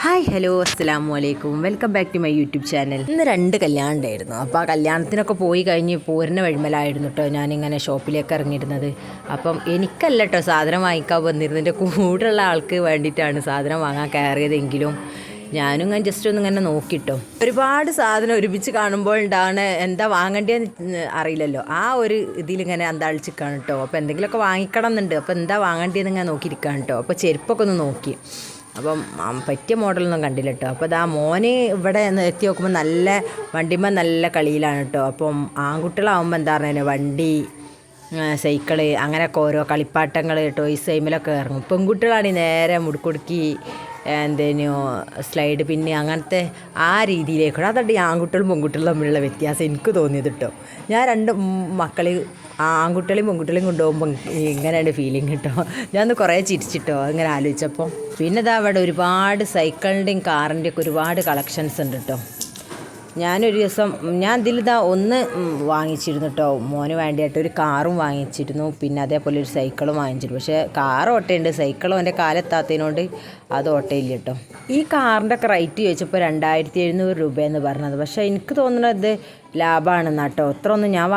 Hi hello അസ്സലാമു അലൈക്കും welcome back to my YouTube channel. ഇന്ന് 2 കല്യാണം ഉണ്ടായിരുന്നു. അപ്പോൾ ആ കല്യാണത്തിനൊക്കെ പോയി കഴിഞ്ഞ് പോരുന്ന വഴിമലായിരുന്നു കേട്ടോ ഞാനിങ്ങനെ ഷോപ്പിലേക്ക് ഇറങ്ങിയിരുന്നത്. അപ്പം എനിക്കല്ല കേട്ടോ സാധനം വാങ്ങിക്കാൻ വന്നിരുന്നതിൻ്റെ കൂടെയുള്ള ആൾക്ക് വേണ്ടിയിട്ടാണ് സാധനം വാങ്ങാൻ കയറിയതെങ്കിലും ഞാനും ഇങ്ങനെ ജസ്റ്റ് ഇങ്ങനെ നോക്കിട്ടോ. ഒരുപാട് സാധനം ഒരുമിച്ച് കാണുമ്പോൾ ഉണ്ടാണ് എന്താ വാങ്ങേണ്ടതെന്ന് അറിയില്ലല്ലോ. ആ ഒരു ഇതിലിങ്ങനെ അന്താളിച്ചിരിക്കുകയാണ് കേട്ടോ. അപ്പോൾ എന്തെങ്കിലുമൊക്കെ വാങ്ങിക്കണം എന്നുണ്ട്. അപ്പോൾ എന്താ വാങ്ങേണ്ടതെന്ന് ഇങ്ങനെ നോക്കിയിരിക്കുകയാണ് കേട്ടോ. അപ്പോൾ ചെരുപ്പൊക്കെ ഒന്ന് നോക്കി. അപ്പം പറ്റിയ മോഡലൊന്നും കണ്ടില്ല കേട്ടോ. അപ്പോൾ ഇതാ മോന് ഇവിടെ എത്തി നോക്കുമ്പോൾ നല്ല വണ്ടിമ്മ നല്ല കളിയിലാണ് കേട്ടോ. അപ്പം ആൺകുട്ടികളാവുമ്പോൾ എന്താ പറയുക വണ്ടി സൈക്കിള് അങ്ങനെയൊക്കെ ഓരോ കളിപ്പാട്ടങ്ങൾ ടോയ്സ് ടൈമിലൊക്കെ ഇറങ്ങും. പെൺകുട്ടികളാണെങ്കിൽ നേരെ മുടുക്കുടുക്കി എന്തേനോ സ്ലൈഡ് പിന്നെ അങ്ങനത്തെ ആ രീതിയിലേക്കൂടെ. അതാണ് ഈ ആൺകുട്ടികളും പെൺകുട്ടികളും തമ്മിലുള്ള വ്യത്യാസം എനിക്ക് തോന്നിയത് കേട്ടോ. ഞാൻ 2 മക്കളെ ആൺകുട്ടികളെയും പെൺകുട്ടികളെയും കൊണ്ടുപോകുമ്പോൾ ഇങ്ങനെയാണ് ഫീലിംഗ് കേട്ടോ. ഞാനൊന്ന് കുറേ ചിരിച്ചിട്ടോ ഇങ്ങനെ ആലോചിച്ചപ്പോൾ. പിന്നെ ഇതാ അവിടെ ഒരുപാട് സൈക്കിളിൻ്റെയും കാറിൻ്റെയൊക്കെ ഒരുപാട് കളക്ഷൻസ് ഉണ്ട് കേട്ടോ. ഞാനൊരു ദിവസം ഇതിലിതാ ഒന്ന് വാങ്ങിച്ചിരുന്നു കേട്ടോ. മോന് വേണ്ടിയിട്ട് ഒരു കാറും വാങ്ങിച്ചിരുന്നു. പിന്നെ അതേപോലെ ഒരു സൈക്കിളും വാങ്ങിച്ചിരുന്നു. പക്ഷേ കാർ ഓട്ടയുണ്ട്, സൈക്കിളും എൻ്റെ കാലെത്താത്തതിനോണ്ട് അത് ഓട്ടയില്ല കേട്ടോ. ഈ കാറിൻ്റെ ഒക്കെ റേറ്റ് ചോദിച്ചപ്പോൾ 2700 രൂപയെന്ന് പറഞ്ഞത്. പക്ഷേ എനിക്ക് തോന്നുന്നത് ലാഭമാണെന്നാട്ടോ. അത്ര ഒന്നും ഞാൻ